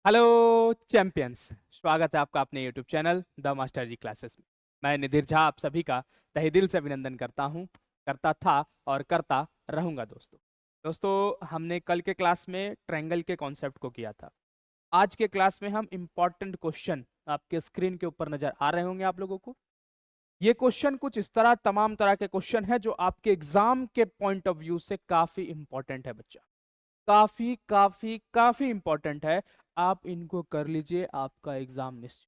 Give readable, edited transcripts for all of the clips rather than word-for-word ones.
Hello champions, स्वागत है आपका अपने YouTube channel the master ji classes में। मैं निधिर झा आप सभी का तहे दिल से अभिनंदन करता हूं, करता था और करता रहूंगा। दोस्तों हमने कल के क्लास में ट्रायंगल के कॉन्सेप्ट को किया था। आज के क्लास में हम इंपॉर्टेंट क्वेश्चन आपके स्क्रीन के ऊपर नजर आ रहे होंगे आप लोगों को। ये क्वेश्चन कुछ इस तरह, तमाम तरह के क्वेश्चन है जो आपके एग्जाम के पॉइंट ऑफ व्यू से काफी इंपॉर्टेंट है बच्चा। काफी काफी काफी इंपॉर्टेंट है। आप इनको कर लीजिए, आपका एग्जाम निश्चित।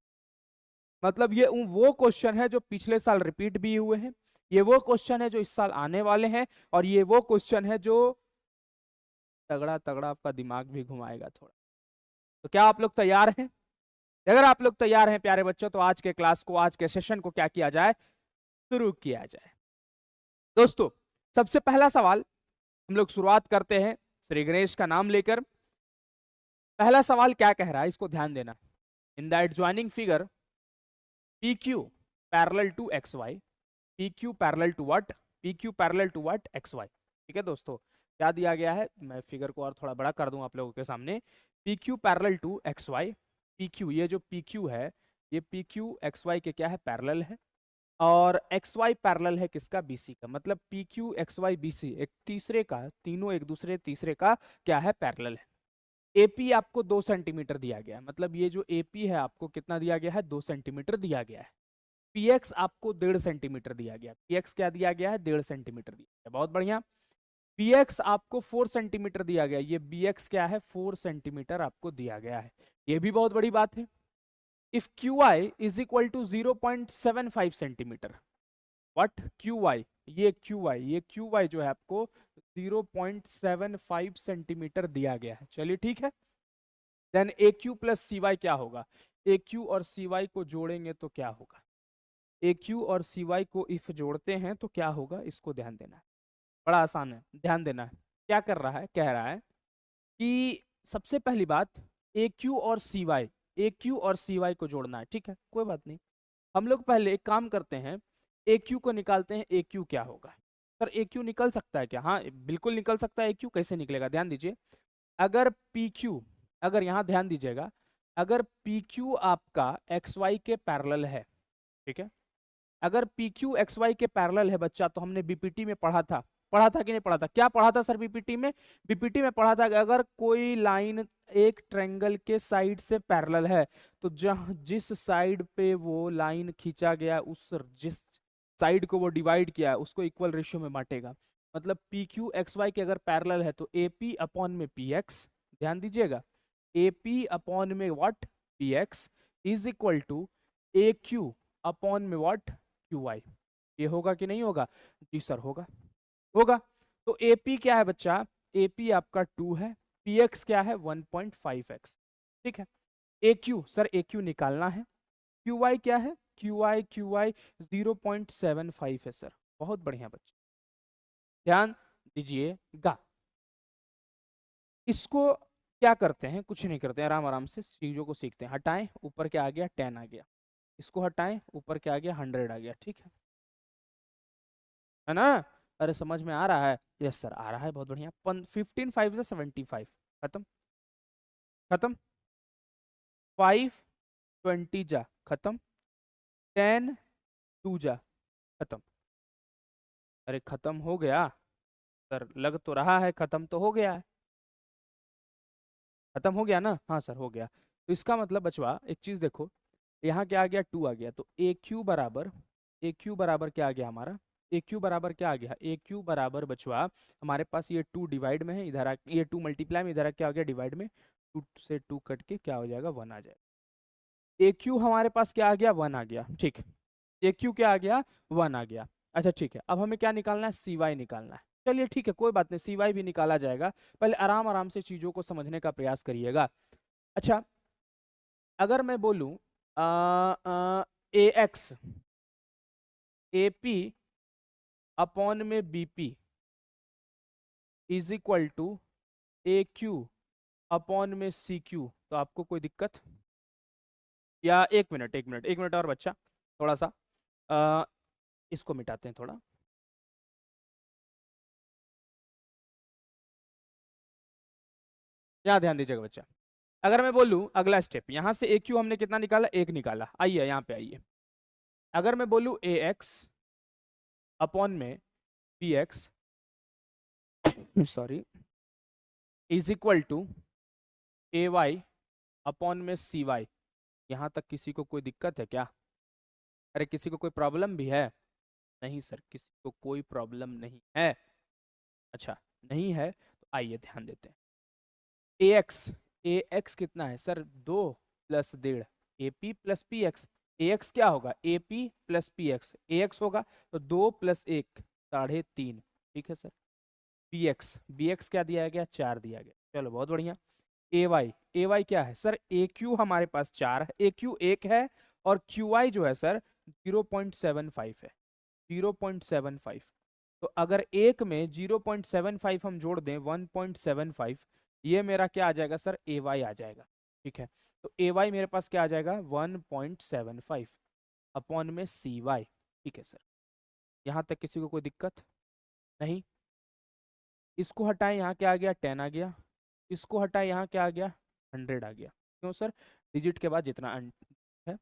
मतलब ये वो क्वेश्चन है जो पिछले साल रिपीट भी हुए हैं, ये वो क्वेश्चन है जो इस साल आने वाले हैं, और ये वो क्वेश्चन है जो तगड़ा तगड़ा आपका दिमाग भी घुमाएगा थोड़ा। तो क्या आप लोग तैयार हैं? अगर आप लोग तैयार हैं प्यारे बच्चों, तो आज के क्लास को, आज के सेशन को क्या किया जाए, शुरू किया जाए। दोस्तों सबसे पहला सवाल हम लोग शुरुआत करते हैं श्री गणेश का नाम लेकर। पहला सवाल क्या कह रहा है, इसको ध्यान देना। In the adjoining figure PQ parallel to XY, PQ parallel to what, PQ parallel to what, XY। ठीक है दोस्तों, क्या दिया गया है, मैं फिगर को और थोड़ा बड़ा कर दूं आप लोगों के सामने। PQ parallel to XY, PQ, ये जो PQ है, ये PQ XY के क्या है, पैरेलल है। और XY पैरेलल है किसका, BC का। मतलब PQ XY BC एक तीसरे का, तीनों एक दूसरे तीसरे का क्या है, पैरेलल है। AP आपको 2 सेंटीमीटर दिया गया है, मतलब ये जो AP है आपको कितना दिया गया है, 2 सेंटीमीटर दिया गया है। PX आपको 1.5 सेंटीमीटर दिया गया है। PX क्या दिया गया है, 1.5 सेंटीमीटर दिया गया है। बहुत बढ़िया। BX आपको 4 सेंटीमीटर दिया गया है, ये BX क्या है, 4 सेंटीमीटर आपको दिया गया है। ये भी बहुत बड़ी बात है। If QI is equal to 0.75 centimetre, what QY, ये QY जो है आपको 0.75 सेंटीमीटर दिया गया है। चलिए ठीक है। देन AQ प्लस CY क्या होगा, AQ और CY को जोड़ेंगे तो क्या होगा, AQ और CY को इफ जोड़ते हैं तो क्या होगा, इसको ध्यान देना है। बड़ा आसान है, ध्यान देना है। क्या कर रहा है, कह रहा है कि सबसे पहली बात AQ और CY को जोड़ना है। ठीक है, कोई बात नहीं। हम लोग पहले एक काम करते हैं, AQ को निकालते हैं। AQ क्या होगा सर, AQ निकल सकता है क्या? हाँ बिल्कुल निकल सकता है। AQ कैसे निकलेगा, ध्यान दीजिए। अगर PQ, अगर यहां ध्यान दीजिएगा, अगर PQ आपका XY के पैरेलल है, ठीक है, अगर PQ XY के पैरेलल है बच्चा, तो हमने बीपीटी में पढ़ा था कि नहीं पढ़ा था? क्या पढ़ा था सर बीपीटी में? बीपीटी में पढ़ा था कि अगर कोई लाइन एक ट्रायंगल के साइड से पैरेलल है, तो जहां जिस साइड पे वो लाइन खींचा गया, उस जिस साइड को वो डिवाइड किया है, उसको इक्वल रेशियो में बांटेगा। मतलब PQ XY के अगर पैरेलल है तो AP अपॉन में PX, ध्यान दीजिएगा, AP अपॉन में what, PX is equal to AQ upon में व्हाट, QY। ये होगा कि नहीं होगा? जी सर होगा, होगा। तो AP क्या है बच्चा, AP आपका 2 है, PX क्या है 1.5x। ठीक है। AQ सर, AQ निकालना है। QY क्या है, QY 0.75 है सर। बहुत बढ़िया बच्चा, ध्यान दीजिएगा। इसको क्या करते हैं, कुछ नहीं करते, आराम आराम से चीजों को सीखते हैं। हटाएं, ऊपर क्या आ गया, 10 आ गया। इसको हटाएं, ऊपर क्या आ गया, 100 आ गया। ठीक है ना? अरे समझ में आ रहा है? यस सर आ रहा है, बहुत बढ़िया। 15 5 से 75, खत्म, खत्म। 5 20 जा खत्म, 10 2 जा खत्म। अरे खत्म हो गया सर, लग तो रहा है खत्म तो हो गया है। खत्म हो गया ना? हाँ सर हो गया। तो इसका मतलब बचवा एक चीज देखो, यहाँ क्या आ गया, 2 आ गया। तो AQ बराबर क्या आ गया हमारा, AQ बराबर क्या आ गया, AQ बराबर बचवा हमारे पास ये 2 डिवाइड में है, इधर ये 2 मल्टीप्लाई में, इधर क्या हो गया, डिवाइड में। 2 से 2 कट के क्या हो जाएगा, 1 आ जाएगा। AQ हमारे पास क्या आ गया, 1 आ गया। ठीक है, AQ क्या आ गया, 1 आ गया। अच्छा ठीक है, अब हमें क्या निकालना है, CY निकालना है। चलिए ठीक है, कोई बात नहीं, CY भी निकाला जाएगा। पहले आराम आराम से चीजों को समझने का प्रयास करिएगा। अच्छा, अगर मैं बोलूं AX AP अपॉन में BP is equal to AQ upon में CQ, तो आपको कोई दिक्कत? या एक मिनट और बच्चा, थोड़ा सा इसको मिटाते हैं थोड़ा। यहाँ ध्यान दीजिएगा बच्चा, अगर मैं बोलूं अगला स्टेप, यहां से ए क्यू हमने कितना निकाला, एक निकाला, आइए यहां पे आइए। अगर मैं बोलूं ए एक्स अपॉन में B X sorry is equal to A Y upon में सी वाई, यहां तक किसी को कोई दिक्कत है क्या? अरे किसी को कोई प्रॉब्लम भी है? नहीं सर, किसी को कोई प्रॉब्लम नहीं है। अच्छा नहीं है तो आइए ध्यान देते हैं। ए एक्स कितना है sir, 2 plus 1.5 A P plus P x. A x क्या होगा, A P plus P x, A x होगा तो 2 प्लस 1 3.5, ठीक है सर। बी एक्स क्या दिया गया, 4 दिया गया, चलो बहुत बढ़िया। ए वाई क्या है सर, ए क्यू हमारे पास 4 है, ए क्यू 1 है, और क्यू आई जो है सर 0.75 है, 0.75। तो अगर एक में 0.75 हम जोड़ दें 1.75, ये मेरा क्या आ जाएगा सर, ए वाई आ जाएगा, ठीक है। तो ए वाई मेरे पास क्या आ जाएगा 1.75 अपॉन में सी वाई, ठीक है सर। यहाँ तक किसी को कोई दिक्कत नहीं? इसको हटाएं, यहाँ क्या आ गया 10 आ गया, इसको हटाएं, यहाँ क्या आ गया 100 आ गया। क्यों सर, डिजिट के बाद जितना है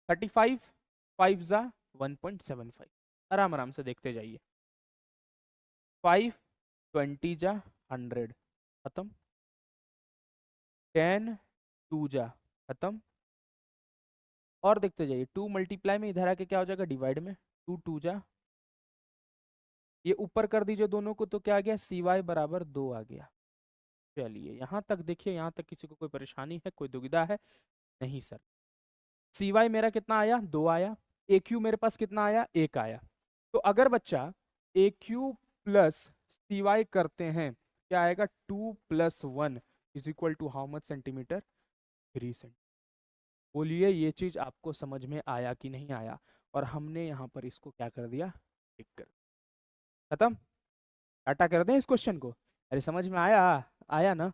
35 5 जा 1.75, आराम आराम से देखते जाइए। 5 20 जा 100 खत्म, 10 2 जा खत्म, और देखते जाइए 2 मल्टीप्लाई में इधर आके क्या हो जाएगा डिवाइड में, 2 2 जा, ये ऊपर कर दीजिए दोनों को तो क्या आ गया सी वाई बराबर 2 आ गया। चलिए यहाँ तक देखिए, यहाँ तक किसी को कोई परेशानी है, कोई दुविधा है? नहीं सर। सी वाई मेरा कितना आया 2 आया, ए क्यू मेरे पास कितना आया 1 आया। तो अगर बच्चा A Q plus C Y करते हैं क्या आएगा, 2 + 1 is equal to how much centimetre, 3 centimetre. बोलिए ये चीज आपको समझ में आया कि नहीं आया? और हमने यहाँ पर इसको क्या कर दिया, टिक कर, खत्म, टाटा कर दें इस क्वेश्चन को। अरे समझ में आया, आया ना?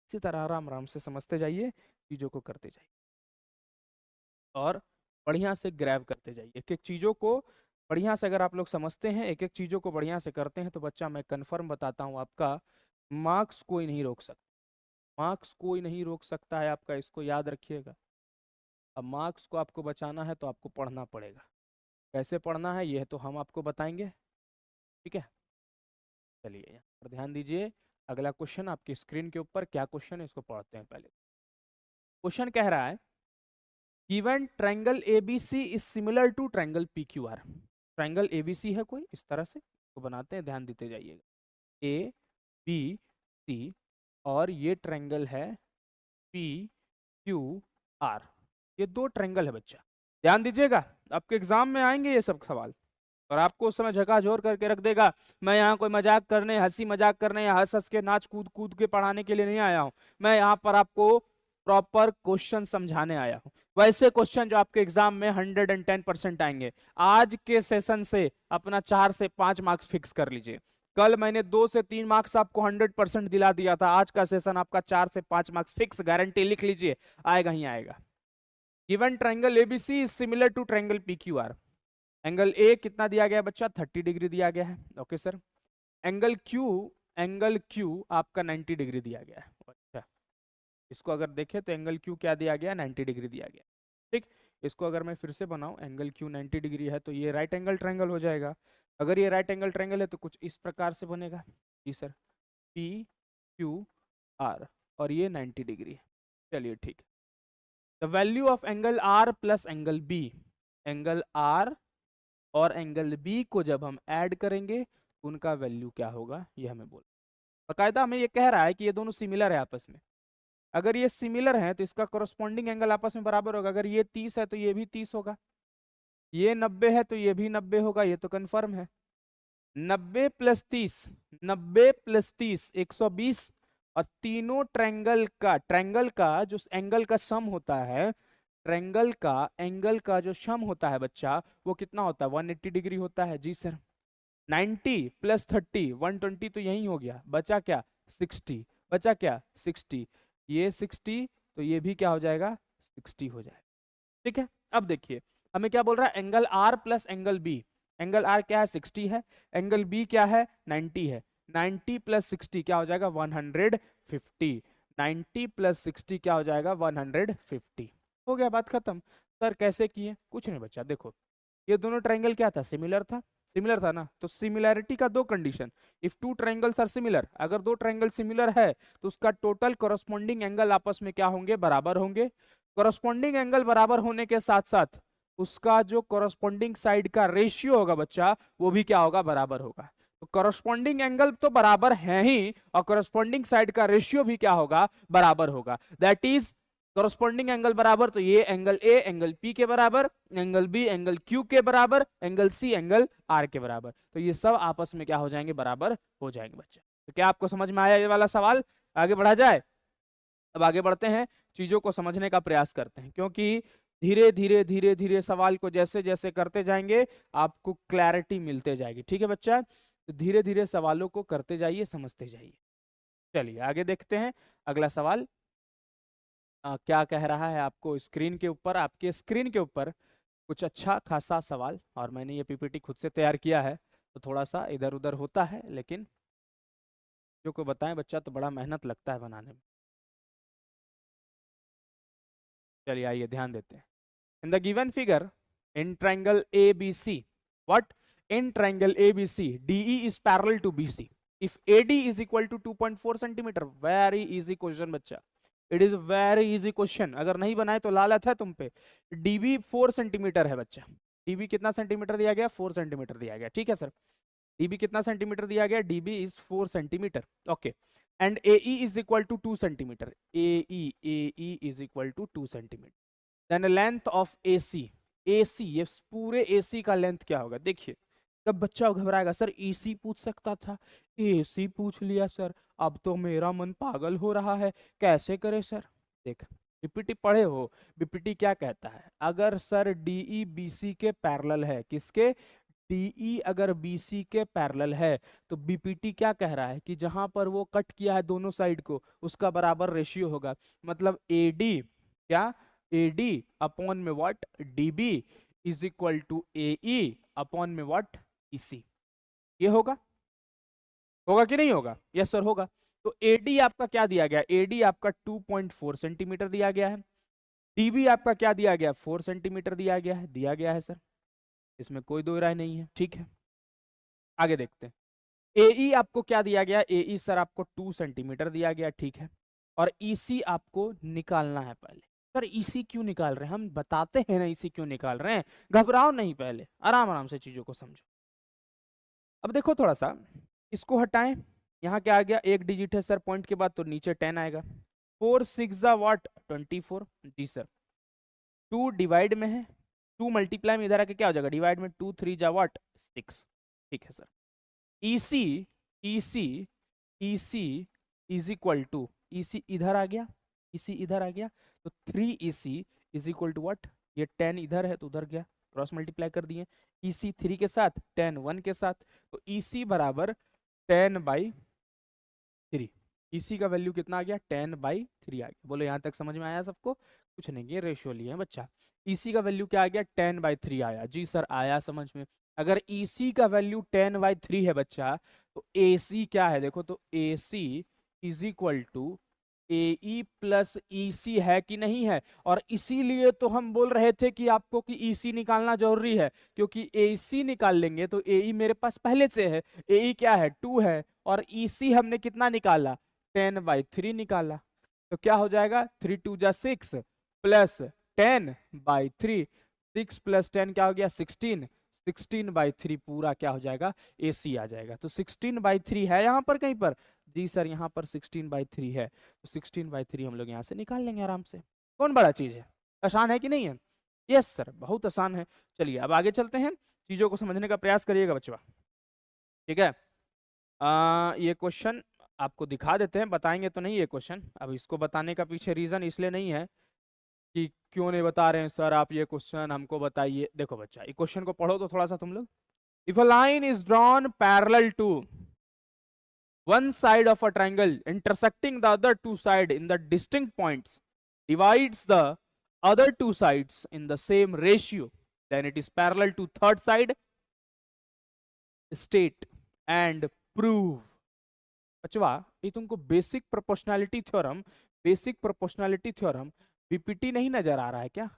इसी तरह आराम आराम से समझते जाइए, चीजों को करते जाइए और बढ़िया से ग्रैब करते जाइए एक एक चीजों को। बढ़िया से अगर आप लोग समझते हैं, एक एक चीजों को बढ़िया से करते हैं, तो बच्चा मैं कंफर्म बताता हूँ आपका मार्क्स कोई नहीं रोक सकता, मार्क्स कोई नहीं रोक सकता है आपका, इसको याद रखिएगा। अब मार्क्स को आपको बचाना है तो आपको पढ़ना पड़ेगा, कैसे पढ़ना है ये तो हम आपको बताएंगे, ठीक है। चलिए यहाँ पर ध्यान दीजिए, अगला क्वेश्चन आपकी स्क्रीन के ऊपर, क्या क्वेश्चन है इसको पढ़ते हैं पहले। क्वेश्चन कह रहा है given triangle ABC is similar to triangle PQR. Triangle ABC है कोई, इस तरह से तो बनाते हैं, ध्यान देते जाइएगा, ए बी सी, और ये ट्रायंगल है पी क्यू आर, ये 2 ट्रायंगल है बच्चा। ध्यान दीजिएगा, आपके एग्जाम में आएंगे ये सब सवाल, और आपको उस समय झकाझोर करके रख देगा। मैं यहाँ कोई मजाक करने, हंसी मजाक करने या हंस हंस के नाच कूद कूद के पढ़ाने के लिए नहीं आया हूँ, मैं यहाँ पर आपको प्रॉपर क्वेश्चन समझाने आया हूँ। वैसे क्वेश्चन जो आपके एग्जाम में 110% आएंगे। आज के सेशन से अपना 4 से 5 मार्क्स फिक्स कर लीजिए। कल मैंने 2 से 3 मार्क्स आपको 100% दिला दिया था, आज का सेशन आपका 4 से 5 मार्क्स फिक्स, गारंटी, लिख लीजिए, आएगा ही आएगा। Given triangle ABC is similar to triangle PQR. Angle A कितना दिया गया बच्चा, 30 डिग्री दिया गया है, ओके सर। एंगल क्यू आपका 90 डिग्री दिया गया है। अच्छा, इसको अगर देखें तो एंगल क्यू क्या दिया गया, 90 डिग्री दिया गया, ठीक। इसको अगर मैं फिर से बनाऊं, एंगल क्यू 90 डिग्री है तो ये राइट एंगल ट्रायंगल हो जाएगा। अगर ये राइट एंगल ट्रायंगल है तो कुछ इस प्रकार से बनेगा, जी सर, पी क्यू आर, और ये 90 डिग्री है। चलिए ठीक है। The value of angle R plus angle B, angle R और एंगल बी को जब हम ऐड करेंगे उनका वैल्यू क्या होगा, ये हमें बोल, बाकायदा हमें ये कह रहा है कि ये दोनों सिमिलर है आपस में। अगर ये सिमिलर है तो इसका कोरस्पॉन्डिंग एंगल आपस में बराबर होगा। अगर ये 30 है तो ये भी 30 होगा, ये 90 है तो ये भी 90 होगा, ये तो कंफर्म है। 90 + 30, 90 + 30 120, और तीनों ट्रायंगल का जो एंगल का सम होता है, ट्रायंगल का एंगल का जो सम होता है बच्चा, वो कितना होता है, 180 डिग्री होता है, जी सर। 90 + 30 120 तो यही हो गया, बचा क्या 60, बचा क्या 60, ये 60 तो ये भी क्या हो जाएगा 60 हो जाएगा, ठीक है। अब देखिए हमें क्या बोल रहा है, angle R plus angle B. Angle R क्या है 60 है, एंगल बी क्या है 90 है, 90 + 60 क्या हो जाएगा 120 150, 90 + 60 क्या हो जाएगा 150। हो गया, बात खत्म। सर कैसे किए? कुछ नहीं बच्चा, देखो ये दोनों ट्रायंगल क्या था, सिमिलर था, सिमिलर था ना, तो सिमिलैरिटी का दो condition, if two triangles are similar, अगर दो ट्रायंगल सिमिलर है तो उसका टोटल कॉरस्पॉन्डिंग एंगल आपस में क्या होंगे, बराबर होंगे। कॉरस्पॉन्डिंग एंगल बराबर होने के साथ साथ उसका जो कॉरस्पॉन्डिंग साइड का रेशियो होगा बच्चा, वो भी क्या होगा, बराबर होगा। तो कॉरस्पॉन्डिंग एंगल तो बराबर है ही, और कॉरस्पॉन्डिंग साइड का रेशियो भी क्या होगा, बराबर होगा। दैट इज कॉरस्पॉन्डिंग एंगल बराबर, तो ये एंगल ए एंगल पी के बराबर, एंगल बी एंगल क्यू के बराबर, एंगल सी एंगल आर के बराबर, तो ये सब आपस में क्या हो जाएंगे, बराबर हो जाएंगे बच्चा। तो क्या आपको समझ में आया ये वाला सवाल? आगे बढ़ा जाए। अब आगे बढ़ते हैं, चीजों को समझने का प्रयास करते हैं, क्योंकि धीरे धीरे धीरे धीरे सवाल को जैसे जैसे करते जाएंगे आपको क्लैरिटी मिलते जाएगी। ठीक है बच्चा, तो धीरे धीरे सवालों को करते जाइए, समझते जाइए। चलिए आगे देखते हैं अगला सवाल। क्या कह रहा है आपको स्क्रीन के ऊपर, आपके स्क्रीन के ऊपर कुछ अच्छा खासा सवाल, और मैंने ये पीपीटी खुद से तैयार किया है तो थोड़ा सा इधर उधर होता है, लेकिन जो को बताएं बच्चा तो बड़ा मेहनत लगता है बनाने में। चलिए आइए ध्यान देते हैं। इन the given figure in triangle ABC, what, in triangle ABC DE is parallel to BC if AD is equal to 2.4 centimetre. Very easy question बच्चा, it is very easy question, अगर नहीं बनाए तो लालच है तुम पे। DB 4 सेंटीमीटर है बच्चा, DB कितना सेंटीमीटर दिया गया, 4 सेंटीमीटर दिया गया। ठीक है सर, DB कितना सेंटीमीटर दिया गया, DB is 4 centimetre, okay. And AE is equal to 2 centimetre, AE is equal to 2 centimetre. Then length of AC, AC ये पूरे AC का लेंथ क्या होगा, देखिए तब बच्चा घबराएगा, सर EC पूछ सकता था, AC पूछ लिया सर, अब तो मेरा मन पागल हो रहा है, कैसे करे सर। देख बीपीटी पढ़े हो, बीपीटी क्या कहता है, अगर सर DE BC के पैरेलल है, किसके, DE अगर BC के पैरेलल है, तो बीपीटी क्या कह रहा है कि जहां पर वो कट किया है दोनों साइड को उसका बराबर रेशियो होगा, मतलब AD क्या, AD अपॉन में what, DB is equal to AE upon में व्हाट, EC। ये होगा, होगा कि नहीं होगा, यस सर होगा। तो AD आपका क्या दिया गया, AD आपका 2.4 सेंटीमीटर दिया गया है, DB आपका क्या दिया गया, 4 सेंटीमीटर दिया गया है सर, इसमें कोई दो राय नहीं है। ठीक है आगे देखते हैं। AE आपको क्या दिया गया, AE सर आपको 2 सेंटीमीटर दिया गया, ठीक है। और EC आपको निकालना है पहले। सर EC क्यों निकाल रहे हैं, हम बताते हैं ना EC क्यों निकाल रहे हैं, घबराओ नहीं, पहले आराम आराम से चीजों को समझो। अब देखो थोड़ा सा इसको हटाएं, यहाँ क्या आ गया, एक डिजिट है सर पॉइंट के बाद, तो नीचे 10 आएगा। 4 6 वाट 24, जी सर। 2 डिवाइड में है, 2 मल्टीप्लाई में इधर आके क्या हो जाएगा, डिवाइड में 2 3 जा वाट 6, ठीक है sir. EC EC EC is equal to, EC इधर आ गया, EC इधर आ गया, तो 3 EC is equal to what, ये 10 इधर है तो उधर गया, क्रॉस मल्टीप्लाई कर दिए, EC 3 के साथ 10 1 के साथ, तो EC बराबर 10/3। EC का वैल्यू कितना आ गया, 10/3 आ गया। बोलो यहाँ तक समझ में आया सबको, कुछ नहीं, ये रेशियो लिए हैं बच्चा। EC का वैल्यू क्या आ गया, 10/3 आया, जी सर आया समझ में। अगर EC का वैल्यू 10/3 है बच्चा, तो AC क्या है, देखो तो AC is equal to AE plus EC है कि नहीं है, और इसीलिए तो हम बोल रहे थे कि आपको कि EC निकालना जरूरी है, क्योंकि AC निकाल लेंगे तो AE मेरे पास पहले से है, AE क्या है 2 है, और EC हमने कितना निकाला, 10/3 निकाला, तो क्या हो जाएगा 3 2 जा 6 प्लस 10/3, 6 प्लस 10 क्या हो गया 16, 16/3 पूरा क्या हो जाएगा, AC आ जाएगा। तो 16/3 है यहाँ पर कहीं पर, जी सर यहाँ पर 16/3 है, तो 16/3 हम लोग यहाँ से निकाल लेंगे आराम से। कौन बड़ा चीज है, आसान है कि नहीं है, यस सर बहुत आसान है। चलिए अब आगे चलते हैं, चीजों को समझने का प्रयास करिएगा बच्चों, ठीक है। ये क्वेश्चन आपको दिखा देते हैं, बताएंगे तो नहीं ये क्वेश्चन, अब इसको बताने का पीछे रीजन इसलिए नहीं है कि क्यों नहीं बता रहे हैं सर आप ये क्वेश्चन हमको बताइए। देखो बच्चा ये क्वेश्चन को पढ़ो तो थोड़ा सा तुम लोग, if a line is drawn parallel to one side of a triangle intersecting the other two sides in the distinct points divides the other two sides in the same ratio, then it is parallel to third side, state and prove बचवा ये तुमको basic proportionality theorem BPT नहीं नजर आ रहा है क्या?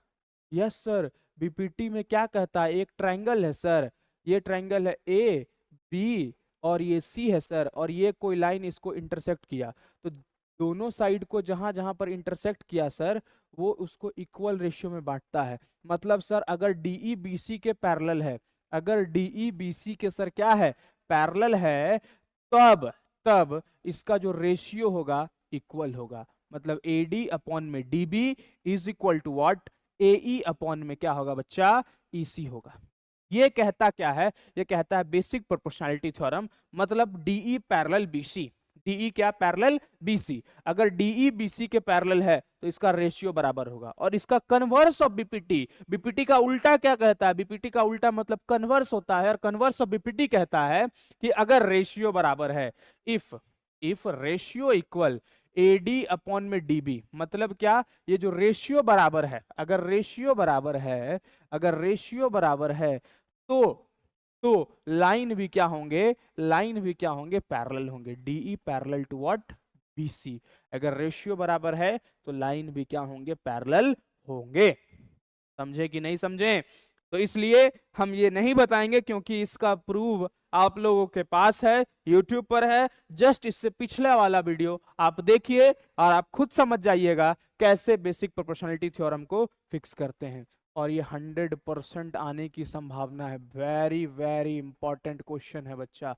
Yes sir, BPT में क्या कहता है, एक ट्रायंगल है सर, ये ट्रायंगल है ए बी और ये सी है सर, और ये कोई लाइन इसको इंटरसेक्ट किया, तो दोनों साइड को जहां जहां पर इंटरसेक्ट किया सर वो उसको इक्वल रेशियो में बांटता है। मतलब सर अगर डीई बीसी के पैरेलल है, अगर डीई बीसी के सर क्या है, पैरेलल है, तब तब इसका जो रेशियो होगा इक्वल होगा। मतलब एडी अपॉन में DB is equal to what, AE upon में क्या होगा बच्चा, ईसी होगा। ये कहता क्या है, ये कहता है बेसिक प्रोपोर्शनैलिटी थ्योरम, मतलब डीई पैरेलल बीसी, डीई क्या, पैरेलल बीसी, अगर डीई बीसी के पैरेलल है तो इसका रेशियो बराबर होगा। और इसका कन्वर्स ऑफ बीपीटी, बीपीटी का उल्टा क्या कहता है, बीपीटी का उल्टा मतलब कन्वर्स होता है, और कन्वर्स ऑफ बीपीटी कहता है कि अगर रेशियो बराबर है, if ratio equal AD upon में डीबी, मतलब क्या, ये जो रेशियो बराबर है, अगर रेशियो बराबर है, अगर रेशियो बराबर है तो लाइन भी क्या होंगे, लाइन भी क्या होंगे, पैरेलल होंगे, DE parallel to what, BC. अगर रेशियो बराबर है तो लाइन भी क्या होंगे, पैरेलल होंगे। समझे कि नहीं समझे? तो इसलिए हम ये नहीं बताएंगे क्योंकि इसका प्रूव आप लोगों के पास है, YouTube पर है, जस्ट इससे पिछला वाला वीडियो आप देखिए और आप खुद समझ जाइएगा कैसे बेसिक प्रोपोर्शनैलिटी थ्योरम को फिक्स करते हैं। और ये 100% आने की संभावना है, वेरी वेरी इंपॉर्टेंट क्वेश्चन है बच्चा।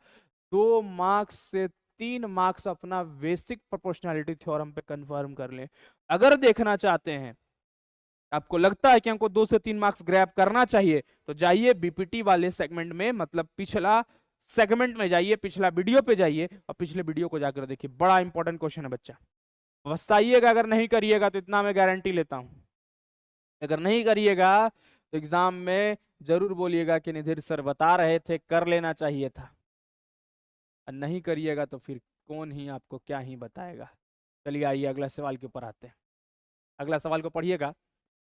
2 मार्क्स से 3 मार्क्स अपना बेसिक प्रोपोर्शनैलिटी थ्योरम पे कंफर्म कर लें। अगर देखना चाहते हैं, आपको लगता है कि हमको 2 से 3 मार्क्स ग्रैब करना चाहिए, तो जाइए बीपीटी वाले सेगमेंट में, मतलब पिछला सेगमेंट में जाइए, पिछला वीडियो पे जाइए और पिछले वीडियो को जाकर देखिए, बड़ा इंपॉर्टेंट क्वेश्चन है बच्चा। बताइएगा अगर नहीं करिएगा तो इतना मैं गारंटी लेता हूं, अगर नहीं करिएगा तो एग्जाम में जरूर बोलिएगा कि निधिर सर बता रहे थे, कर लेना चाहिए था। और नहीं करिएगा तो फिर कौन ही आपको क्या ही बताएगा। चलिए आइए अगला सवाल के ऊपर आते हैं। अगला सवाल को पढ़िएगा।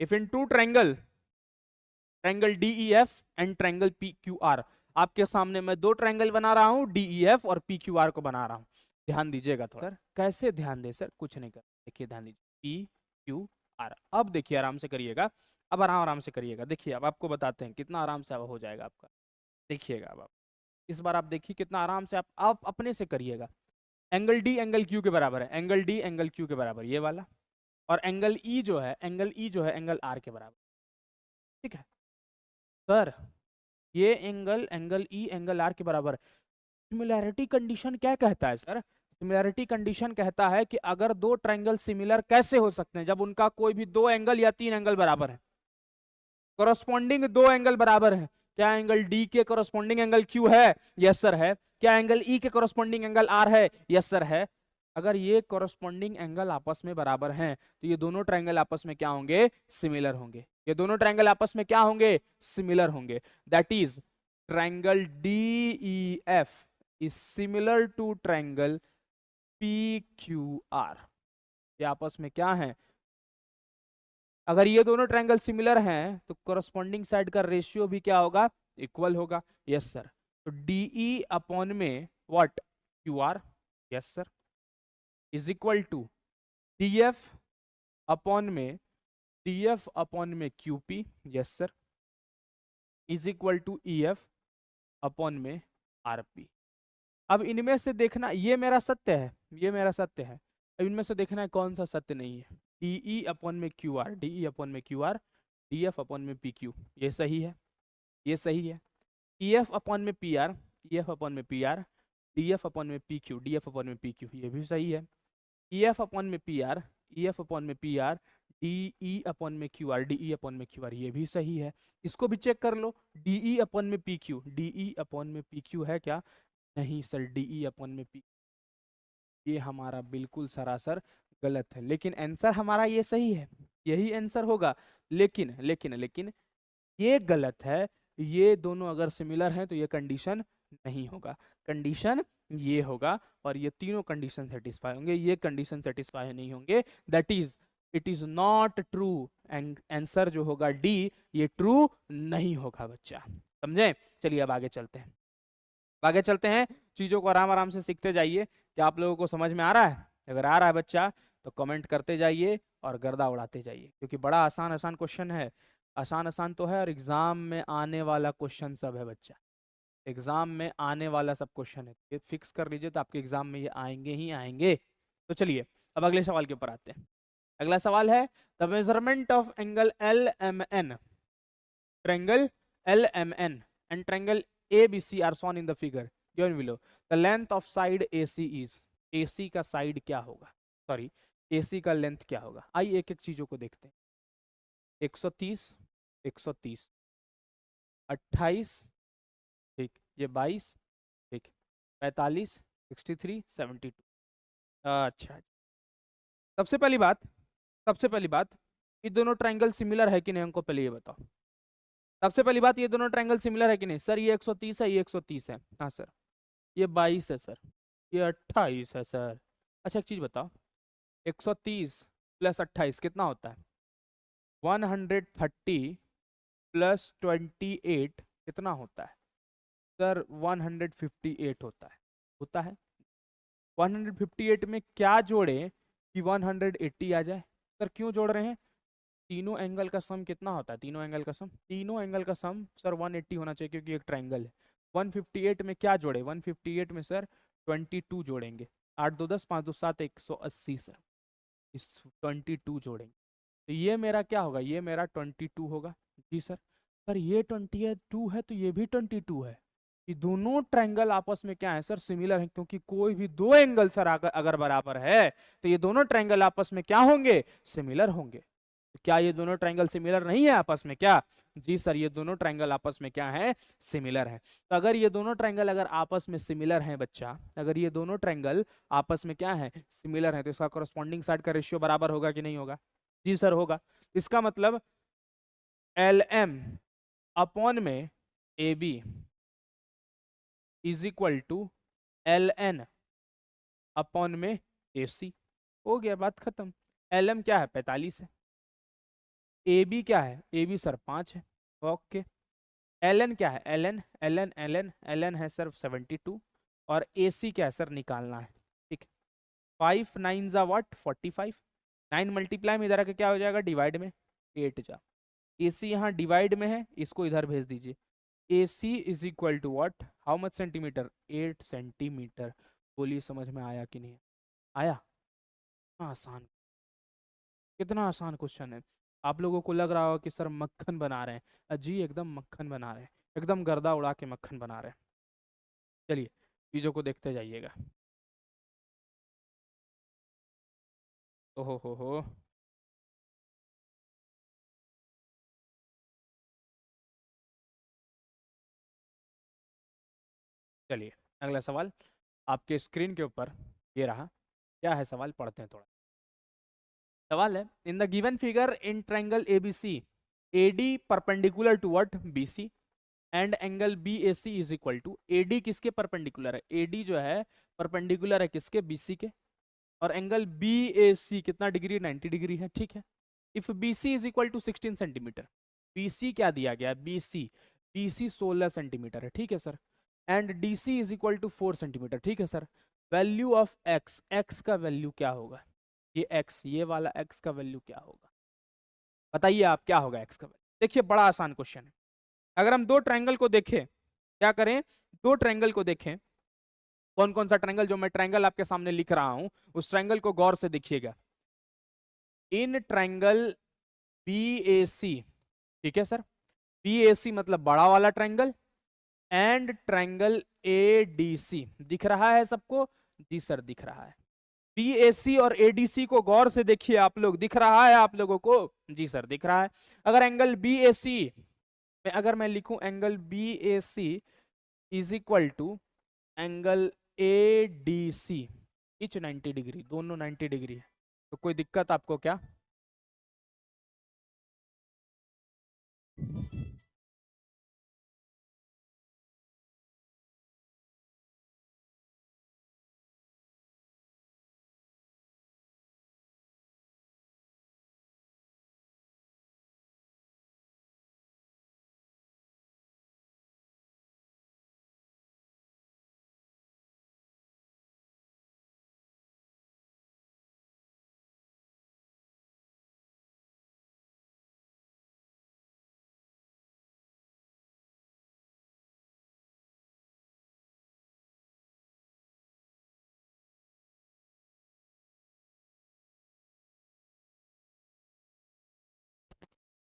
If in two triangle, triangle DEF and triangle PQR, आपके सामने मैं 2 ट्रायंगल बना रहा हूं, डीईएफ और पीक्यूआर को बना रहा हूं। ध्यान दीजिएगा थोड़ा। सर कैसे ध्यान दे सर, कुछ नहीं कर, देखिए ध्यान दीजिए, पी क्यू आर। अब देखिए आराम से करिएगा, अब आराम से करिएगा। देखिए अब आपको बताते हैं कितना आराम से अब हो जाएगा आपका। देखिएगा अब आप इस बार आप देखिए कितना आराम से आप अपने से करिएगा। एंगल डी एंगल क्यू के बराबर है, एंगल डी एंगल क्यू के बराबर ये वाला, और एंगल ई जो है, एंगल ई जो है एंगल आर के बराबर। ठीक है सर, ये angle angle E angle R के बराबर। सिमिलैरिटी कंडीशन क्या कहता है सर? सिमिलैरिटी कंडीशन कहता है कि अगर 2 ट्रायंगल सिमिलर कैसे हो सकते हैं, जब उनका कोई भी 2 एंगल या 3 एंगल बराबर है, कोरस्पॉन्डिंग 2 एंगल बराबर है। क्या एंगल डी के कोरस्पॉन्डिंग एंगल क्यू है? यस सर है। क्या एंगल ई के कोरस्पॉन्डिंग एंगल आर है? यस सर है। अगर ये कोरस्पॉन्डिंग एंगल आपस में बराबर हैं तो ये दोनों ट्रायंगल आपस में क्या होंगे, सिमिलर होंगे। ये दोनों ट्रायंगल आपस में क्या होंगे, सिमिलर होंगे। That is triangle DEF is similar to triangle PQR. ये आपस में क्या है, अगर ये दोनों ट्रायंगल सिमिलर हैं तो कोरस्पॉन्डिंग साइड का रेशियो भी क्या होगा, इक्वल होगा। Yes sir. तो डीई अपॉन में what, Q R, yes sir, is equal to DF upon में, डीएफ अपॉन में QP, yes sir, is equal to EF upon में आरपी। अब इनमें से देखना, ये मेरा सत्य है, ये मेरा सत्य है, अब इनमें से देखना है कौन सा सत्य नहीं है। डीई अपॉन में क्यू आर, डीई अपॉन में क्यू आर, डीएफ अपॉन में पी क्यू, ये सही है, ये सही है। ईएफ अपॉन में पी आर, ईएफ अपॉन में पी आर, डीएफ अपॉन में पी क्यू, डीएफ अपॉन में पी क्यू, ये भी सही है। ईएफ अपॉन में पी आर, ईएफ अपॉन में पी आर, डीई अपॉन में क्यू आर, डीई अपॉन में क्यू आर, ये भी सही है। इसको भी चेक कर लो, डीई अपॉन में पी क्यू, डीई अपॉन में पी क्यू है क्या? नहीं सर, डीई अपॉन में पी, ये हमारा बिल्कुल सरासर गलत है। लेकिन आंसर हमारा ये सही है, यही आंसर होगा। लेकिन लेकिन लेकिन ये गलत है, ये दोनों अगर सिमिलर हैं तो ये कंडीशन नहीं होगा, कंडीशन ये होगा, और ये तीनों कंडीशन सेटिस्फाई होंगे, ये कंडीशन सेटिस्फाई नहीं होंगे। That is it is not true, answer जो होगा डी, ये ट्रू नहीं होगा बच्चा। समझे? चलिए अब आगे चलते हैं। आगे चलते हैं, चीजों को आराम आराम से सीखते जाइए। क्या आप लोगों को समझ में आ रहा है? अगर आ रहा है बच्चा तो कमेंट करते जाइए और गर्दा उड़ाते जाइए, क्योंकि बड़ा आसान आसान क्वेश्चन है। आसान आसान तो है और एग्जाम में आने वाला क्वेश्चन सब है बच्चा। एग्जाम में आने वाला सब क्वेश्चन है, ये फिक्स कर लीजिए, तो आपके एग्जाम में ये आएंगे ही आएंगे। तो चलिए अब अगले सवाल के ऊपर आते हैं। अगला सवाल है, the measurement of angle L M N, triangle L M N and triangle A B C are shown in the figure given below. The length of side A C is, A C का side क्या होगा, sorry ए C का length क्या होगा? आइए एक एक चीजों को देखते हैं। 130, 130, 28, ठीक, ये 22, ठीक, 45, 63, 72। अच्छा, सबसे पहली बात, सबसे पहली बात, ये दोनों ट्रायंगल सिमिलर है कि नहीं, हमको पहले ये बताओ। सबसे पहली बात, ये दोनों ट्रायंगल सिमिलर है कि नहीं? सर ये 130 है, ये 130 है। हाँ सर। ये 22 है सर, ये 28 है सर। अच्छा एक चीज बताओ, 130 प्लस 28 कितना होता है? 130 प्लस 28 कितना होता है? सर 158 होता है। 158 में क्या जोड़े कि 180 आ जाए? सर क्यों जोड़ रहे हैं? तीनों एंगल का सम कितना होता है? तीनों एंगल का सम, तीनों एंगल का सम सर 180 होना चाहिए, क्योंकि एक ट्रायंगल है। 158 में क्या जोड़े? 158 में सर 22 जोड़ेंगे। 8 2 10, 5 2 7, 180 सर। इस 22 जोड़ेंगे तो ये मेरा क्या होगा? ये मेरा 22 होगा। जी सर। सर ये 22 है तो ये भी 22 है। ये दोनों ट्रायंगल आपस में क्या है सर? सिमिलर है, क्योंकि कोई भी दो एंगल सर अगर बराबर है तो ये दोनों ट्रायंगल आपस में क्या होंगे? सिमिलर होंगे। क्या ये दोनों ट्रायंगल सिमिलर नहीं है आपस में क्या? जी सर, ये दोनों ट्रायंगल आपस में क्या है? सिमिलर है। तो अगर ये दोनों ट्रायंगल अगर आपस में सिमिलर हैं बच्चा, अगर ये दोनों ट्रायंगल आपस में क्या है? सिमिलर है, तो इसका कॉरस्पॉन्डिंग साइड का रेशियो बराबर होगा कि नहीं होगा? जी सर होगा। इसका मतलब एल एम अपॉन में A B is equal to L N upon में ए सी। हो गया, बात खत्म। एल एम क्या है? 45 है। ए बी क्या है? ए बी सर 5 है। ओके। एल एन क्या है? L N, L N, L N, L N है सर 72। और ए सी क्या है सर? निकालना है। ठीक। 5 9 जा व्हाट? 45। 9 मल्टीप्लाई में इधर आके क्या हो जाएगा? डिवाइड में 8 जा। ए सी यहाँ डिवाइड में है, इसको इधर भेज दीजिए। A C is equal to what? How much centimetre? 8 centimetre. बोलिए समझ में आया कि नहीं आया? कितना आसान, कितना आसान क्वेश्चन है। आप लोगों को लग रहा होगा कि सर मक्खन बना रहे हैं। जी एकदम मक्खन बना रहे हैं, एकदम गर्दा उड़ा के मक्खन बना रहे हैं। चलिए चीजों को देखते जाइएगा। ओहो। चलिए अगला सवाल आपके स्क्रीन के ऊपर ये रहा। क्या है सवाल? पढ़ते हैं थोड़ा। सवाल है, in the given figure in triangle ABC AD perpendicular to what? BC and angle B A C is equal to. AD किसके परपेंडिकुलर है? एडी जो है परपेंडिकुलर है किसके? बीसी के। और एंगल बी ए सी कितना डिग्री? 90 डिग्री है। ठीक है। If B C is equal to 16 centimetre, B C क्या दिया गया? B C, B C 16 centimetre है। ठीक है sir. And D C is equal to 4 centimetre. ठीक है sir. Value of X, X का वैल्यू क्या होगा? ये एक्स, ये वाला एक्स का वैल्यू क्या होगा? बताइए आप, क्या होगा एक्स का वैल्यू? देखिए बड़ा आसान क्वेश्चन है। अगर हम दो ट्रायंगल को देखें, क्या करें? दो ट्रायंगल को देखें। कौन कौन सा ट्रायंगल? जो मैं ट्रायंगल आपके सामने लिख रहा हूं उस ट्रायंगल को गौर से देखिएगा। इन ट्रायंगल बी ए सी, ठीक है सर, बी ए सी मतलब बड़ा वाला triangle, and triangle A D C दिख रहा है सबको? जी सर दिख रहा है। बी ए सी और ए डी सी को गौर से देखिए आप लोग, दिख रहा है आप लोगों को? जी सर दिख रहा है। अगर एंगल बी ए सी में अगर मैं लिखूं angle B A C is equal to angle A D C, each 90 degree, दोनों 90 डिग्री है, तो कोई दिक्कत आपको क्या?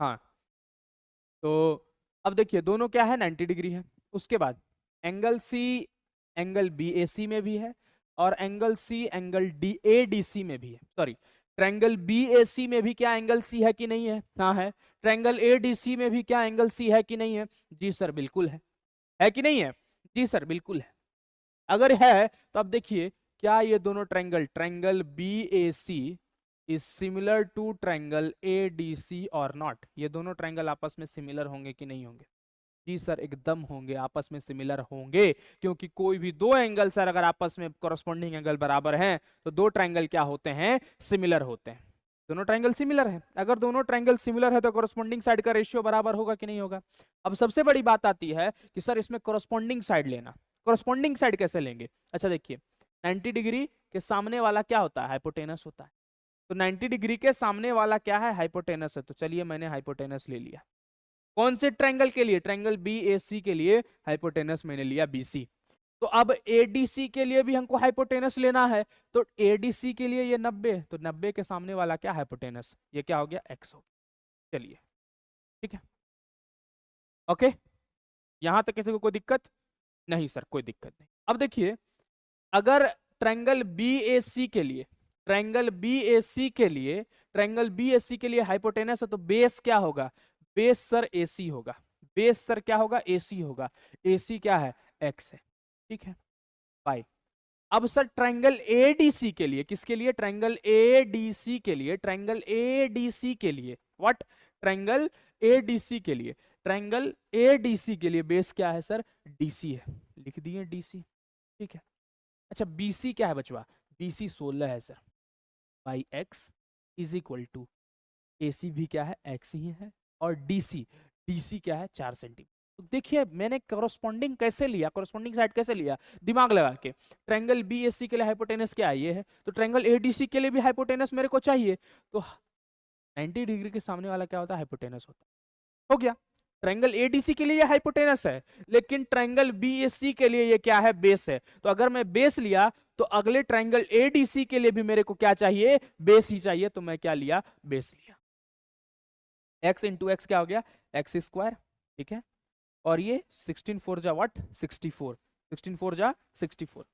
हाँ, तो अब देखिए दोनों क्या है, 90 डिग्री है। उसके बाद angle C angle B A C में भी है, और angle C angle D A D C में भी है। Sorry, triangle B A C में भी क्या एंगल सी है कि नहीं है? हाँ है। ट्रायंगल ए डी सी में भी क्या एंगल सी है कि नहीं है? जी सर बिल्कुल है कि नहीं है? जी सर बिल्कुल है। अगर है तो अब देखिए, क्या ये दोनों triangle, triangle B A C is similar to triangle A D C और नॉट? ये दोनों ट्रायंगल आपस में सिमिलर होंगे कि नहीं होंगे? जी सर एकदम होंगे, आपस में सिमिलर होंगे, क्योंकि कोई भी दो एंगल सर अगर आपस में कॉरस्पॉन्डिंग एंगल बराबर हैं तो दो ट्रायंगल क्या होते हैं? सिमिलर होते हैं। दोनों ट्रायंगल सिमिलर है। अगर दोनों ट्रायंगल सिमिलर है तो कॉरस्पॉन्डिंग साइड का रेशियो बराबर होगा कि नहीं होगा? अब सबसे बड़ी बात आती है कि सर इसमें कॉरस्पॉन्डिंग साइड लेना। कॉरस्पॉन्डिंग साइड कैसे लेंगे? अच्छा देखिए, 90 डिग्री के सामने वाला क्या होता है? हाइपोटेनस होता है। तो 90 डिग्री के सामने वाला क्या है? हाइपोटेनस है। तो चलिए मैंने हाइपोटेनस ले लिया। कौन से ट्रायंगल के लिए? ट्रायंगल बी ए सी के लिए हाइपोटेनस मैंने लिया BC। तो अब ADC के लिए भी हमको हाइपोटेनस लेना है। तो ADC के लिए ये 90, तो 90 के सामने वाला क्या? हाइपोटेनस। ये क्या हो गया? X हो गया। चलिए ठीक है, ओके, यहां तक किसी को कोई दिक्कत नहीं? सर कोई दिक्कत नहीं। अब देखिए, अगर ट्रायंगल BAC के लिए, ट्रायंगल BAC के लिए, ट्रायंगल BAC के लिए हाइपोटेनस है तो बेस क्या होगा? बेस सर AC होगा। बेस सर क्या होगा? AC होगा। AC क्या है? X है। ठीक है, बाय। अब सर ट्रायंगल ADC के लिए, किसके लिए? ट्रायंगल ADC के लिए, ट्रायंगल ADC के लिए व्हाट? ट्रायंगल ADC के लिए, ट्रायंगल ADC के लिए बेस क्या है सर? DC है। लिख दिए DC। ठीक है। अच्छा BC क्या है बचवा? BC 16 है sir. By X is equal to AC भी क्या है? X ही है। और DC क्या है? 4 सेंटीमीटर। तो देखिए मैंने कॉरस्पॉन्डिंग कैसे लिया, कॉरस्पॉन्डिंग साइड कैसे लिया? दिमाग लगा के। ट्रायंगल BAC के लिए हाइपोटेनस क्या है? ये है। तो ट्रायंगल ADC के लिए भी हाइपोटेनस मेरे को चाहिए। तो 90 डिग्री के सामने वाला क्या होता है? हाइपोटेनस होता है। हो गया। ट्रायंगल ADC के लिए ये हाइपोटेनस है, लेकिन ट्रायंगल BAC के लिए ये क्या है? बेस है। तो अगर मैं बेस लिया तो अगले ट्रायंगल ADC के लिए भी मेरे को क्या चाहिए? बेस ही चाहिए। तो मैं क्या लिया? बेस लिया। x इंटू एक्स क्या हो गया? X square. ठीक है, और ये 16 4 जा व्हाट? 64। 16 4 जा 64।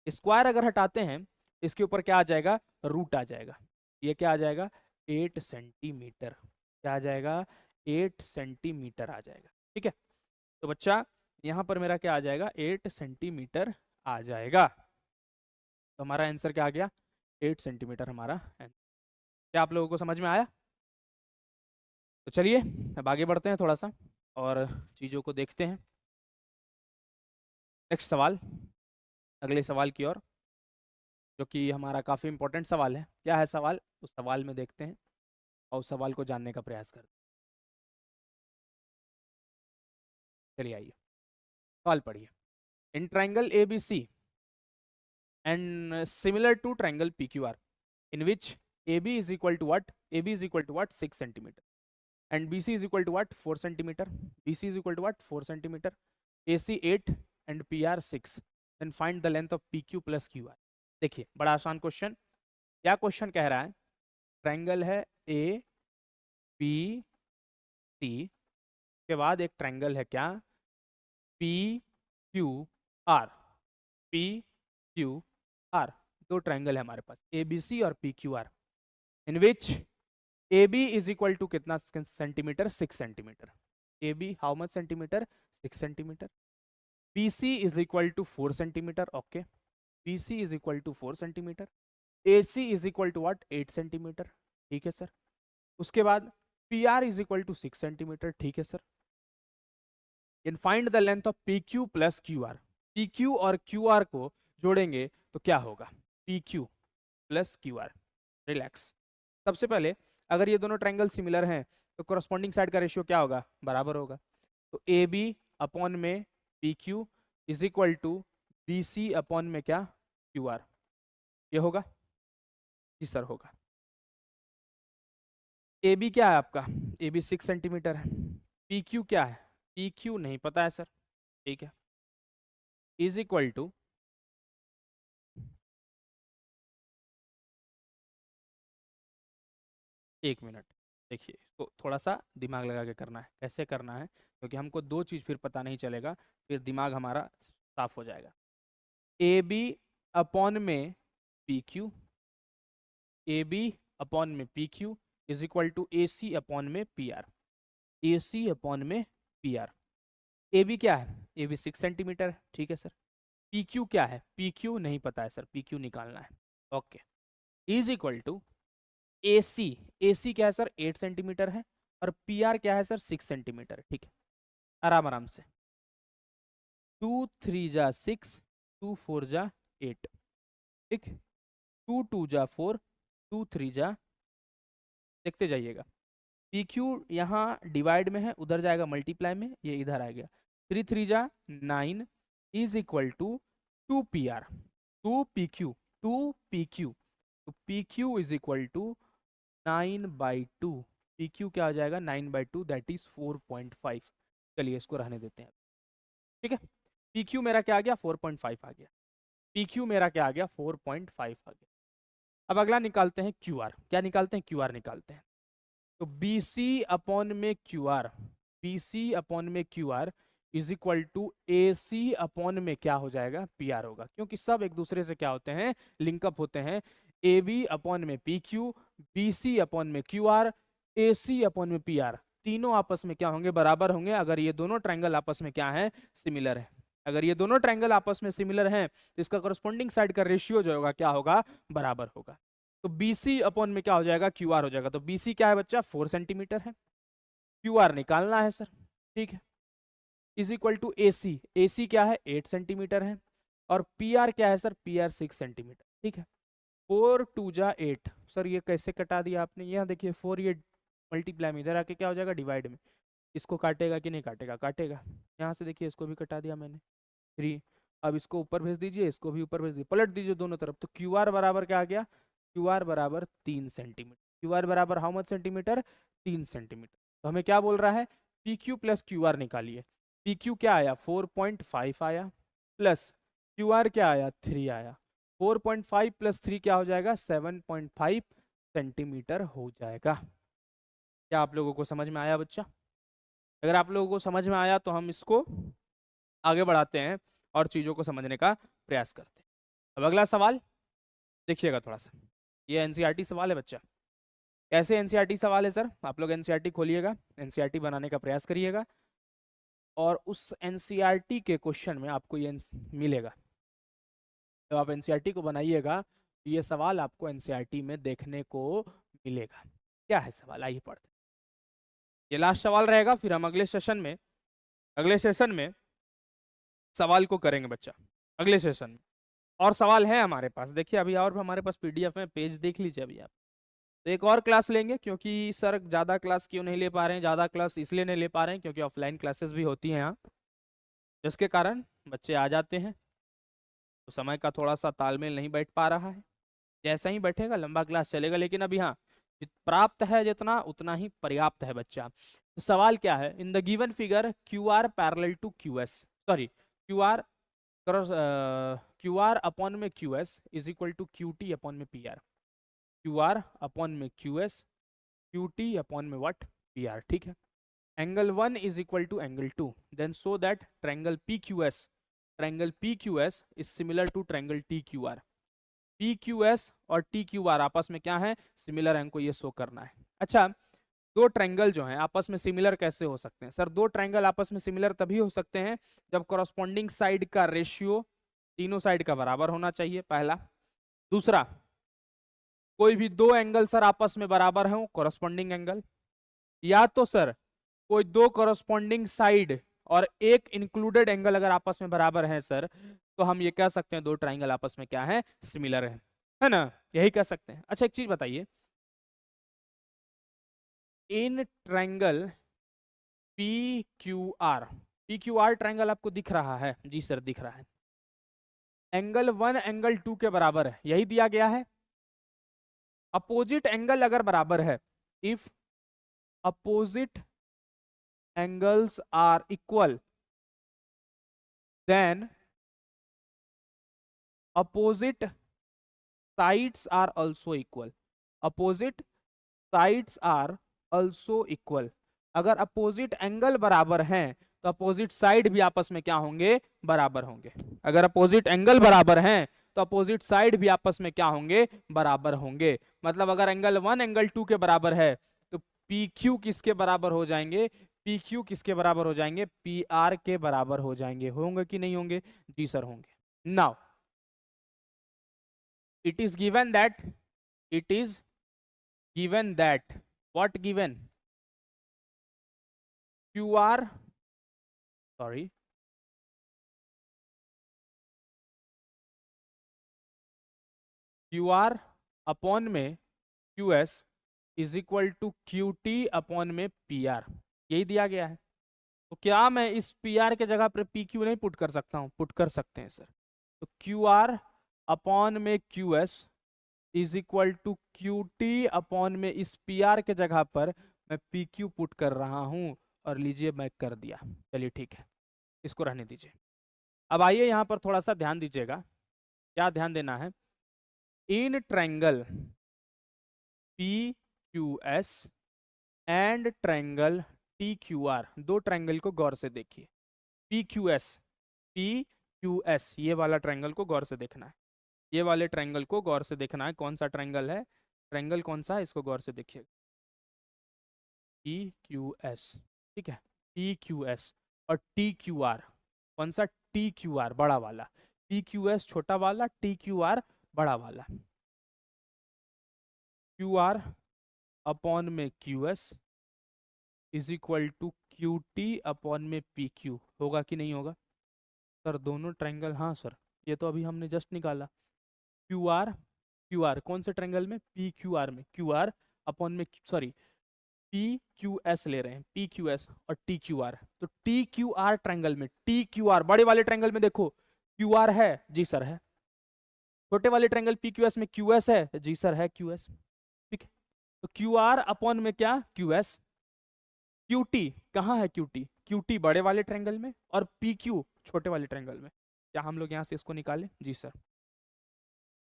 स्क्वायर अगर हटाते हैं, इसके ऊपर क्या आ जाएगा? रूट आ जाएगा। ये क्या आ जाएगा? 8 सेंटीमीटर। क्या आ जाएगा? 8 सेंटीमीटर आ जाएगा। ठीक है, तो बच्चा यहां पर मेरा क्या आ जाएगा? 8 सेंटीमीटर आ जाएगा। तो हमारा आंसर क्या आ गया? 8 सेंटीमीटर हमारा आंसर। क्या आप लोगों को समझ में आया? तो चलिए अब आगे बढ़ते हैं थोड़ा सा और चीज़ों को देखते हैं। नेक्स्ट सवाल, अगले सवाल की ओर, जो कि हमारा काफ़ी इंपॉर्टेंट सवाल है। क्या है सवाल? उस सवाल में देखते हैं और उस सवाल को जानने का प्रयास करते हैं। चलिए आइए, सवाल पढ़िए। In triangle ABC and similar to triangle PQR, in which AB is equal to what? AB is equal to what? 6 centimeter, and BC is equal to what? 4 centimeter. BC is equal to what? 4 centimeter. AC 8 and PR 6. Then find the length of PQ plus QR. देखिए बड़ा आसान question. क्या question कह रहा है? Triangle है ABC के बाद एक ट्रायंगल है क्या? PQR। PQR, दो ट्रायंगल है हमारे पास, ABC और PQR, in which AB is equal to कितना centimetre? 6 centimetre. AB how much centimetre? 6 centimetre. BC is equal to 4 centimetre. Okay, BC is equal to 4 centimetre. AC is equal to what? 8 centimetre. ठीक है sir. उसके बाद PR is equal to 6 centimetre. ठीक है sir. In find the length of PQ plus QR। PQ और QR को जोड़ेंगे तो क्या होगा? PQ plus QR। रिलैक्स। सबसे पहले अगर ये दोनों ट्रायंगल सिमिलर हैं तो कॉरस्पॉन्डिंग साइड का रेशियो क्या होगा? बराबर होगा। तो AB अपॉन में PQ is equal to BC upon में क्या? QR। ये होगा? जी सर होगा। AB क्या है आपका? AB 6 सेंटीमीटर है। PQ क्या है? PQ नहीं पता है सर। ठीक है, इज इक्वल टू, एक मिनट, देखिए इसको थोड़ा सा दिमाग लगा के करना है, कैसे करना है, क्योंकि हमको दो चीज़ फिर पता नहीं चलेगा, फिर दिमाग हमारा साफ हो जाएगा। ए बी अपॉन में P Q, A B upon में P Q is equal to A C upon में P R, A C upon में पी आर। ए बी क्या है, ए बी 6 सेंटीमीटर है, ठीक है सर। पी क्यू क्या है, पी क्यू नहीं पता है सर, पी क्यू निकालना है, okay. Is equal to A सी, ए सी क्या है सर 8 सेंटीमीटर है, और पी आर क्या है सर 6 सेंटीमीटर, ठीक है। आराम आराम से, 2 3 जा 6, 2 4 जा 8, ठीक। 2 2 जा 4, 2 3 जा, देखते जाइएगा। पी क्यू यहाँ डिवाइड में है, उधर जाएगा मल्टीप्लाई में, ये इधर आ गया। 3 3 जा 9 is equal to 2 PR, 2 PQ, 2 PQ। तो PQ is equal to 9/2, PQ क्या आ जाएगा 9/2, दैट इज 4.5। चलिए इसको रहने देते हैं, ठीक है। PQ मेरा क्या आ गया 4.5 आ गया, PQ मेरा क्या आ गया 4.5 आ गया। अब अगला निकालते हैं QR, क्या निकालते हैं QR निकालते हैं। तो BC अपॉन में QR, BC अपॉन में QR is equal to AC upon में क्या हो जाएगा PR होगा, क्योंकि सब एक दूसरे से क्या होते हैं लिंकअप होते हैं। AB अपॉन में PQ, BC अपॉन में QR, AC अपॉन में PR, तीनों आपस में क्या होंगे बराबर होंगे, अगर ये दोनों ट्रायंगल आपस में क्या है सिमिलर है। अगर ये दोनों ट्रायंगल आपस में सिमिलर हैं तो इसका करस्पॉन्डिंग साइड का रेशियो जो होगा क्या होगा बराबर होगा। तो BC अपॉन में क्या हो जाएगा QR हो जाएगा। तो BC क्या है बच्चा 4 सेंटीमीटर है, QR निकालना है सर, ठीक है। Is equal to AC, AC क्या है 8 सेंटीमीटर है, और PR क्या है सर PR 6 सेंटीमीटर, ठीक है। 4 2 जा 8, सर ये कैसे कटा दिया आपने, यहाँ देखिए 4 ये मल्टीप्लाई में, इधर आके क्या हो जाएगा डिवाइड में, इसको काटेगा कि नहीं काटेगा, काटेगा। यहाँ से देखिए इसको भी कटा दिया मैंने 3। अब इसको ऊपर भेज दीजिए, इसको भी ऊपर भेज दीजिए, पलट दीजिए दोनों तरफ। तो QR बराबर क्या आ गया, QR बराबर 3 सेंटीमीटर, QR बराबर हाउ मच सेंटीमीटर 3 सेंटीमीटर। तो हमें क्या बोल रहा है PQ प्लस QR निकालिए। PQ क्या आया 4.5 आया, प्लस QR क्या आया 3 आया। 4.5 प्लस 3 क्या हो जाएगा 7.5 सेंटीमीटर हो जाएगा। क्या आप लोगों को समझ में आया बच्चा? अगर आप लोगों को समझ में आया तो हम इसको आगे बढ़ाते हैं और चीज़ों को समझने का प्रयास करते हैं। अब अगला सवाल देखिएगा थोड़ा सा, ये एनसीईआरटी सवाल है बच्चा। कैसे एनसीईआरटी सवाल है सर, आप लोग एनसीईआरटी खोलिएगा, एनसीईआरटी बनाने का प्रयास करिएगा, और उस एनसीईआरटी के क्वेश्चन में आपको ये मिलेगा। तो आप एनसीईआरटी को बनाइएगा, ये सवाल आपको एनसीईआरटी में देखने को मिलेगा। क्या है सवाल, आइए पढ़ते हैं। ये लास्ट सवाल रहेगा, फिर हम अगले सेशन में सवाल को करेंगे बच्चा, अगले सेशन में। और सवाल है हमारे पास, देखिए अभी और हमारे पास पीडीएफ में, पेज देख लीजिए अभी आप। तो एक और क्लास लेंगे, क्योंकि सर ज़्यादा क्लास क्यों नहीं ले पा रहे हैं, ज़्यादा क्लास इसलिए नहीं ले पा रहे हैं क्योंकि ऑफलाइन क्लासेस भी होती हैं यहाँ, जिसके कारण बच्चे आ जाते हैं तो समय का थोड़ा सा तालमेल नहीं बैठ पा रहा है। जैसा ही बैठेगा लंबा क्लास चलेगा, लेकिन अभी हाँ प्राप्त है जितना उतना ही पर्याप्त है बच्चा। तो सवाल क्या है, in the given figure QR parallel to QS, sorry QR QR upon में QS is equal to QT upon में PR, QR अपॉन में QS, QT अपॉन में व्हाट PR, ठीक है। Angle 1 is equal to angle 2, then so that triangle PQS is similar to triangle TQR। PQS और TQR आपस में क्या है सिमिलर है, हमको ये शो करना है। अच्छा, दो ट्रायंगल जो हैं आपस में सिमिलर कैसे हो सकते हैं सर? दो ट्रायंगल आपस में सिमिलर तभी हो सकते हैं जब कॉरस्पॉन्डिंग साइड का रेशियो तीनों साइड का बराबर होना चाहिए, पहला। दूसरा, कोई भी दो एंगल सर आपस में बराबर हो, कॉरस्पॉन्डिंग एंगल, या तो सर कोई दो कॉरस्पॉन्डिंग साइड और एक इंक्लूडेड एंगल अगर आपस में बराबर है सर, तो हम ये कह सकते हैं दो ट्राइंगल आपस में क्या है सिमिलर है ना, यही कह सकते हैं। अच्छा एक चीज बताइए, इन ट्राइंगल PQR ट्राइंगल आपको दिख रहा है? जी सर दिख रहा है। एंगल 1 एंगल 2 के बराबर है, यही दिया गया है। अपोजिट एंगल अगर बराबर है, if opposite angles are equal, then opposite sides are also equal, opposite sides are also equal. अगर अपोजिट एंगल बराबर हैं तो अपोजिट साइड भी आपस में क्या होंगे, बराबर होंगे। अगर अपोजिट एंगल बराबर हैं तो अपोजिट साइड भी आपस में क्या होंगे, बराबर होंगे। मतलब अगर एंगल 1 एंगल 2 के बराबर है तो पी क्यू किसके बराबर हो जाएंगे, पी क्यू किसके बराबर हो जाएंगे, पी आर के बराबर हो जाएंगे। होंगे कि नहीं होंगे, जी सर होंगे। Now it is given that, it is given that, what given, QR, sorry, QR upon में QS is equal to QT upon में PR, यही दिया गया है। तो क्या मैं इस PR के जगह पर PQ नहीं पुट कर सकता हूं, पुट कर सकते हैं सर। तो QR अपॉन में QS is equal to QT upon में इस PR के जगह पर मैं PQ पुट कर रहा हूं, और लीजिए मैं कर दिया। चलिए ठीक है, इसको रहने दीजिए। अब आइए यहाँ पर थोड़ा सा ध्यान दीजिएगा। क्या ध्यान देना है, in triangle PQS and triangle TQR, दो ट्रायंगल को गौर से देखिए। PQS ये वाला ट्रायंगल को गौर से देखना है, ये वाले ट्रायंगल को गौर से देखना है। कौन सा ट्रायंगल है, ट्रायंगल कौन सा है, इसको गौर से देखिए। PQS, ठीक है, PQS और TQR, कौन सा, TQR बड़ा वाला, PQS छोटा वाला, TQR बड़ा वाला। QR अपॉन में QS is equal to QT upon में PQ, होगा कि नहीं होगा सर दोनों ट्रायंगल, हाँ सर ये तो अभी हमने जस्ट निकाला। QR कौन से ट्रायंगल में, PQR में, QR अपॉन में, सॉरी PQS ले रहे हैं, PQS और TQR। तो TQR ट्रायंगल में, TQR बड़े वाले ट्रायंगल में देखो QR है, जी सर है। छोटे वाले ट्रायंगल PQS में QS है, जी सर है QS, ठीक है। तो QR अपॉन में क्या, QS। QT कहाँ है, QT बड़े वाले ट्रायंगल में और PQ छोटे वाले ट्रायंगल में। क्या हम लोग यहां से इसको निकालें, जी सर।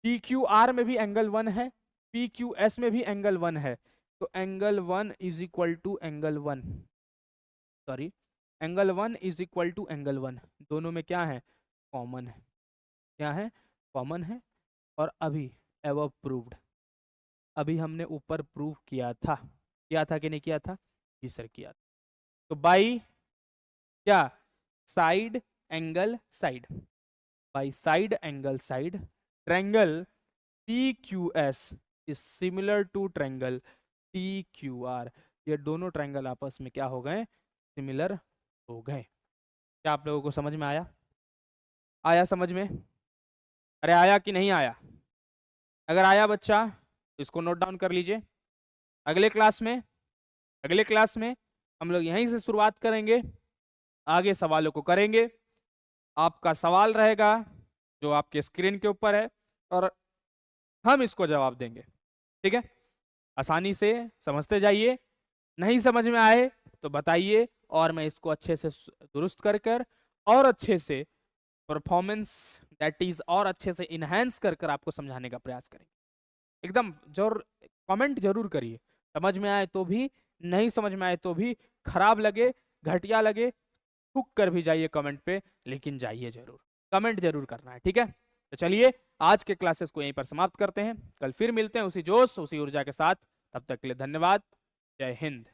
PQR में भी एंगल 1 है, PQS में भी एंगल 1 है, तो angle 1 is equal to angle 1, sorry angle 1 is equal to angle 1, दोनों में क्या है, कॉमन है। क्या है, कॉमन है। और अभी एवब प्रूव्ड, अभी हमने ऊपर प्रूव किया था कि नहीं किया था, जी सर किया था। तो बाई क्या, side angle side, by side angle side, triangle PQS is similar to triangle TQR। ये दोनों ट्रायंगल आपस में क्या हो गए, सिमिलर हो गए। क्या आप लोगों को समझ में आया, आया समझ में, अरे आया कि नहीं आया? अगर आया बच्चा तो इसको नोट डाउन कर लीजिए। अगले क्लास में हम लोग यहीं से शुरुआत करेंगे, आगे सवालों को करेंगे। आपका सवाल रहेगा जो आपके स्क्रीन के ऊपर है और हम इसको जवाब देंगे, ठीक है। आसानी से समझते जाइए, नहीं समझ में आए तो बताइए और मैं इसको अच्छे से दुरुस्त कर और अच्छे से परफॉर्मेंस दैट इज और अच्छे से इनहेंस कर आपको समझाने का प्रयास करेंगे। एकदम जरूर कमेंट जरूर करिए, समझ में आए तो भी, नहीं समझ में आए तो भी, खराब लगे घटिया लगे थूक कर भी जाइए कमेंट पे, लेकिन जाइए जरूर, कमेंट जरूर करना है, ठीक है। तो चलिए आज के क्लासेस को यहीं पर समाप्त करते हैं, कल फिर मिलते हैं उसी जोश उसी ऊर्जा के साथ। तब तक के लिए धन्यवाद, जय हिंद।